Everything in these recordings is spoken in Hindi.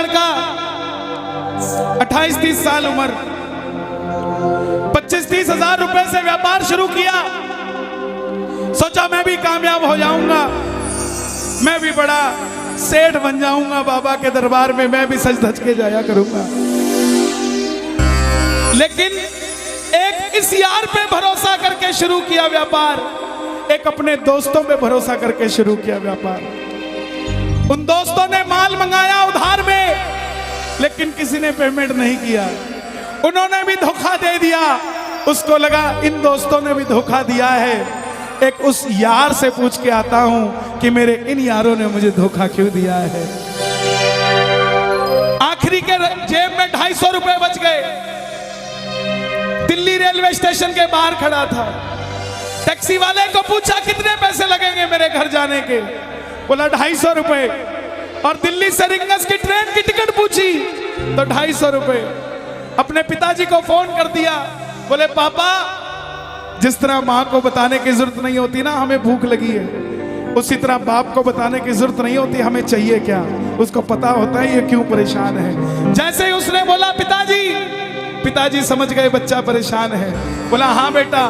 लड़का 28-30 साल उम्र, 25-30 हजार रुपए से व्यापार शुरू किया। सोचा मैं भी कामयाब हो जाऊंगा, मैं भी बड़ा सेठ बन जाऊंगा, बाबा के दरबार में मैं भी सज धज के जाया करूंगा। लेकिन एक इस यार पे भरोसा करके शुरू किया व्यापार, एक अपने दोस्तों पे भरोसा करके शुरू किया व्यापार। उन दोस्तों ने माल मंगाया उधार में, लेकिन किसी ने पेमेंट नहीं किया। उन्होंने भी धोखा दे दिया। उसको लगा इन दोस्तों ने भी धोखा दिया है, एक उस यार से पूछ के आता हूं कि मेरे इन यारों ने मुझे धोखा क्यों दिया है। आखिरी के जेब में 250 रुपए बच गए। दिल्ली रेलवे स्टेशन के बाहर खड़ा था। टैक्सी वाले को पूछा कितने पैसे लगेंगे मेरे घर जाने के, बोला 250 रुपए। और दिल्ली से रिंगस की ट्रेन की टिकट पूछी तो 250 रुपए। अपने पिताजी को फोन कर दिया, बोले पापा जिस तरह माँ को बताने की जरूरत नहीं होती ना हमें भूख लगी है, उसी तरह बाप को बताने की जरूरत नहीं होती हमें चाहिए क्या, उसको पता होता है ये क्यों परेशान है। जैसे ही उसने बोला पिताजी समझ गए बच्चा परेशान है। बोला हाँ बेटा।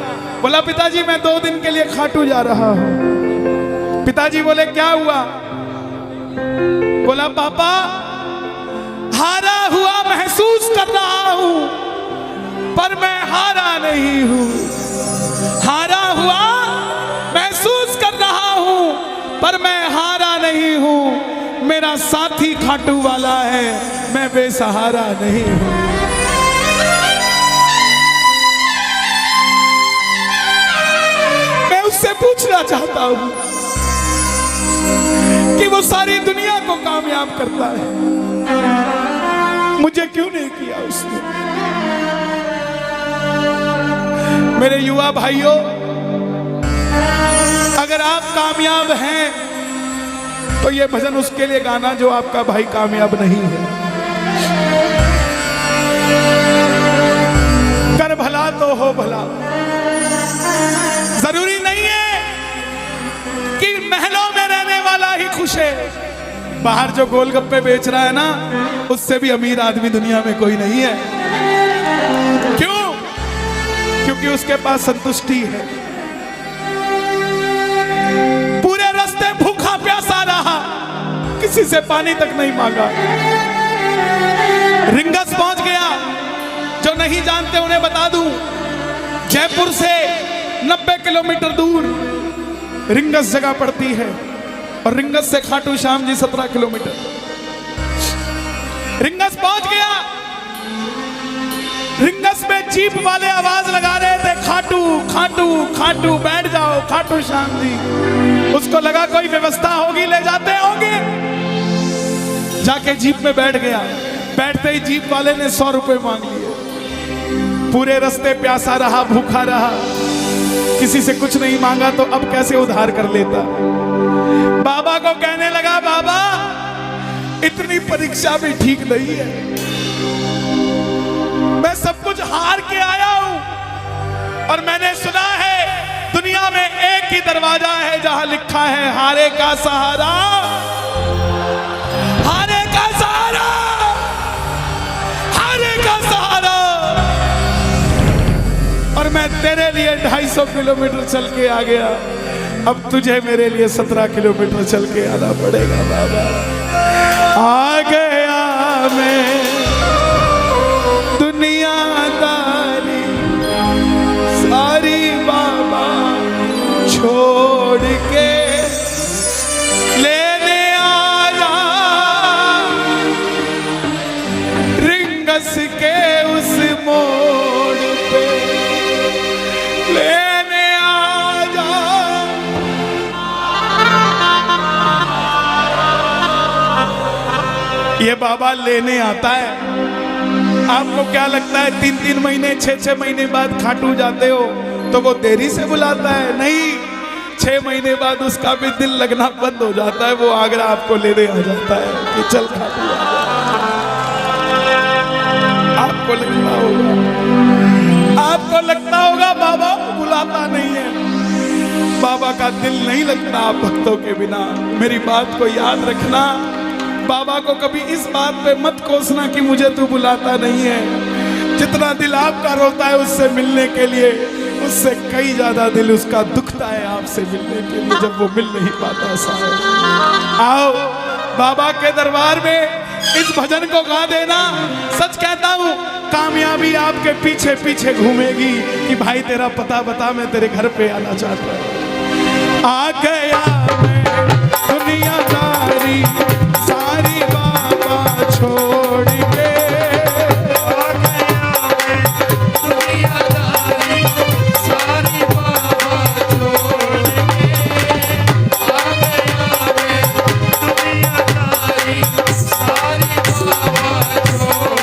बोला पिताजी मैं 2 दिन के लिए खाटू जा रहा हूं। पिताजी बोले क्या हुआ? बोला पापा हारा हुआ महसूस कर रहा हूं, पर मैं हारा नहीं हूं। हारा हुआ महसूस कर रहा हूं, पर मैं हारा नहीं हूं। मेरा साथी खाटू वाला है, मैं बेसहारा नहीं हूं। मैं उससे पूछना चाहता हूं कि वो सारी दुनिया को कामयाब करता है, मुझे क्यों नहीं किया उसने? मेरे युवा भाइयों, अगर आप कामयाब हैं तो ये भजन उसके लिए गाना जो आपका भाई कामयाब नहीं है। कर भला तो हो भला। जरूरी नहीं है कि महलों में रहने वाला ही खुश है। बाहर जो गोलगप्पे बेच रहा है ना, उससे भी अमीर आदमी दुनिया में कोई नहीं है। क्यों? क्योंकि उसके पास संतुष्टि है। पूरे रास्ते भूखा प्यासा रहा, किसी से पानी तक नहीं मांगा। रिंगस पहुंच गया। जो नहीं जानते उन्हें बता दूं, जयपुर से 90 किलोमीटर दूर रिंगस जगह पड़ती है, और रिंगस से खाटू श्याम जी 17 किलोमीटर। रिंगस पहुंच गया। रिंगस में जीप वाले आवाज लगा रहे थे, खाटू खाटू खाटू बैठ जाओ खाटू श्याम जी। उसको लगा कोई व्यवस्था होगी, ले जाते होंगे। जाके जीप में बैठ गया। बैठते ही जीप वाले ने 100 रुपए मांग लिए। पूरे रास्ते प्यासा रहा, भूखा रहा, किसी से कुछ नहीं मांगा तो अब कैसे उधार कर लेता। बाबा को कहने लगा बाबा इतनी परीक्षा भी ठीक नहीं है, मैं सब कुछ हार के आया हूं, और मैंने सुना है दुनिया में एक ही दरवाजा है जहां लिखा है हारे का सहारा, हारे का सहारा, हारे का सहारा। और मैं तेरे लिए 250 किलोमीटर चल के आ गया, अब तुझे मेरे लिए 17 किलोमीटर चल के आना पड़ेगा बाबा। आ गया मैं दुनियादारी सारी बाबा छोड़ के, लेने आया रिंगस के उस मोड़ पे, लेने आया। ये बाबा लेने आता है। आपको क्या लगता है 3-3 महीने 6-6 महीने बाद खाटू जाते हो तो वो देरी से बुलाता है? नहीं, 6 महीने बाद उसका भी दिल लगना बंद हो जाता है। वो आगरा आपको लेने आ जाता है कि चल खाटू आ जा। आपको लगता होगा बाबा बुलाता नहीं है। बाबा का दिल नहीं लगता आप भक्तों के बिना। मेरी बात को याद रखना, बाबा को कभी इस बात पे मत कोसना कि मुझे तू बुलाता नहीं है। जितना दिल आपका रोता है उससे मिलने के लिए, उससे कई ज्यादा दिल उसका दुखता है आपसे मिलने के लिए, जब वो मिल नहीं पाता। साहब आओ बाबा के दरबार में इस भजन को गा देना। सच कहता हूँ कामयाबी आपके पीछे पीछे घूमेगी कि भाई तेरा पता बता, मैं तेरे घर पे आना चाहता हूँ। आ गया मैं दुनियादारी सारी बाबा छोड़ के, आ गया मैं दुनियादारी सारी बाबा छोड़ के, आ गया मैं दुनियादारी सारी बाबा छोड़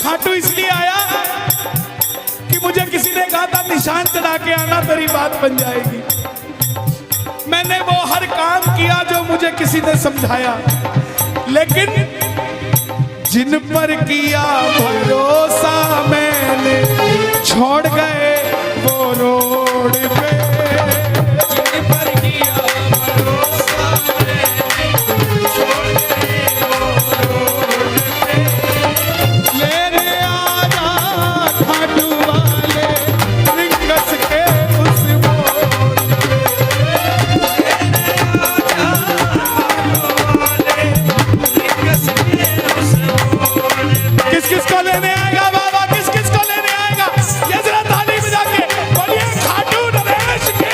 खाटू इसलिए आया कि मुझे किसी ने कहा था निशान चढ़ा के आना तेरी बात बन जाएगी। मैंने वो हर काम किया जो मुझे किसी ने समझाया, लेकिन जिन पर किया भरोसा मैंने छोड़ गए वो रोड पे, जिन पर किया भरोसा मैंने छोड़ गए वो रोड पे। लेने आजा खाटू वाले रिंगस के उस मोड़ पे, लेने आजा खाटू वाले रिंगस के उस मोड़ पे। किस किस को लेने आएगा बाबा, किस किस को लेने आएगा? ये जरा ताली बजा के बोलिए खाटू नरेश की।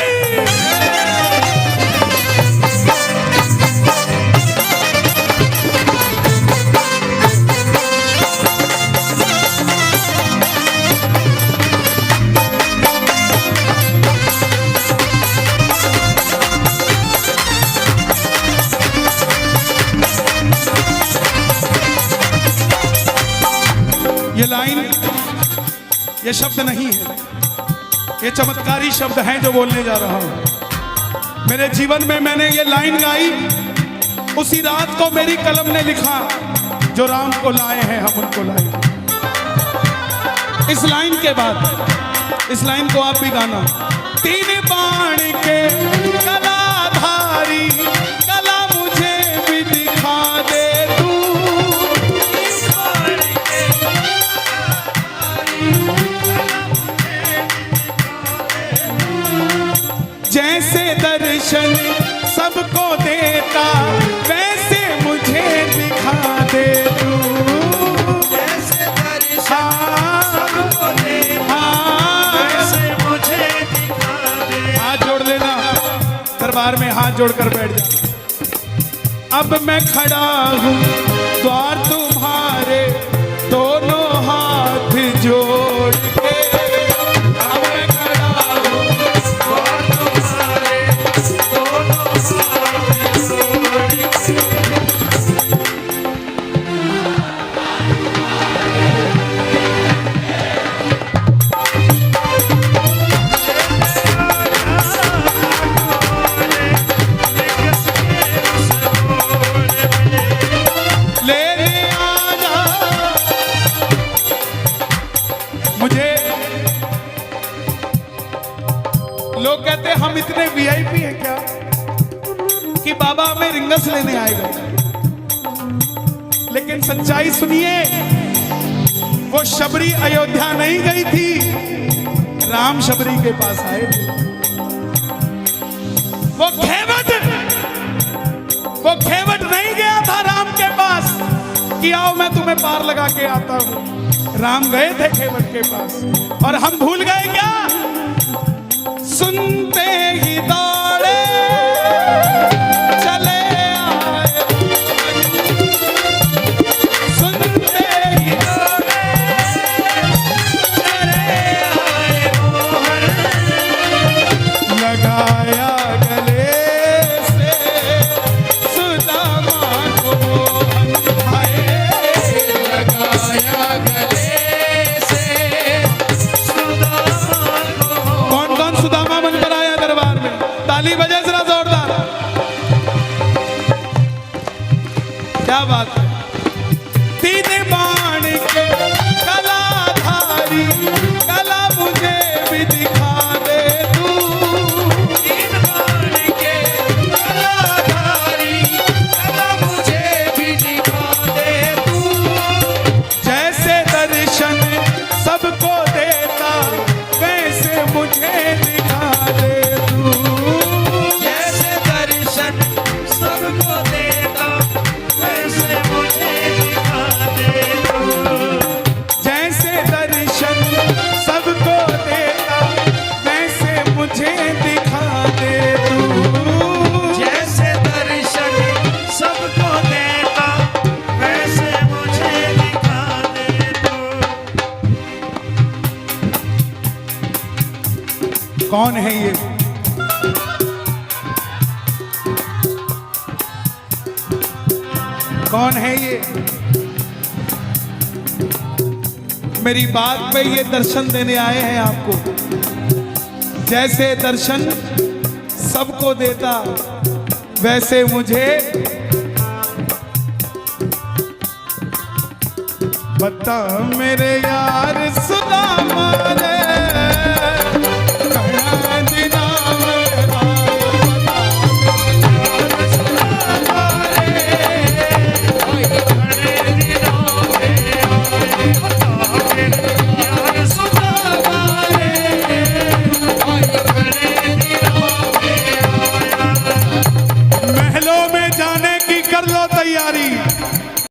ये लाइन, ये शब्द नहीं है, ये चमत्कारी शब्द हैं जो बोलने जा रहा हूं। मेरे जीवन में मैंने ये लाइन गाई उसी रात को मेरी कलम ने लिखा, जो राम को लाए हैं हम उनको लाए। इस लाइन के बाद इस लाइन को आप भी गाना। तीन बाण के कलाधारी कला मुझे भी दिखा दे तू, जैसे दर्शन सबको देता वैसे मुझे दिखा दे तू, जैसे दर्शन सबको देता वैसे मुझे दिखा दे। हाथ जोड़ लेना, दरबार में हाथ जोड़कर बैठ जा। अब मैं खड़ा हूँ द्वार तुम्हारे दोनों हाथ जोड़ के, अब मैं खड़ा हूँ द्वार तुम्हारे दोनों हाथ जोड़ के। लोग कहते हम इतने वीआईपी हैं क्या कि बाबा हमें रिंगस लेने आएगा, लेकिन सच्चाई सुनिए, वो शबरी अयोध्या नहीं गई थी, राम शबरी के पास आए थे। वो खेवट नहीं गया था राम के पास कि आओ मैं तुम्हें पार लगा के आता हूं। राम गए थे खेवट के पास और हम भूल गए क्या? सुनते ही दौड़े चले आए, सुनते ही दौड़े चले आए मोहन, लगाया गले से सुदामा को मोहन, लगाया गले से सुदामा को। कौन कौन सुदामा बनकर आया दरबार में? ताली बजे जरा जोरदार। क्या बात है? तीन बाण के कलाधारी कला मुझे भी दिखा दे तू, तीन बाण के कलाधारी कला मुझे भी दिखा दे तू, जैसे दर्शन सबको देता वैसे मुझे दिखा दे तू, जैसे दर्शन सबको देता वैसे मुझे दिखा दे तू, जैसे दर्शन सबको देता वैसे मुझे दिखा दे तू, जैसे दर्शन सबको देता वैसे मुझे दिखा दे तू। कौन है ये? कौन है ये? मेरी बात पे ये दर्शन देने आए हैं आपको। जैसे दर्शन सबको देता वैसे मुझे, बता मेरे यार सुदामा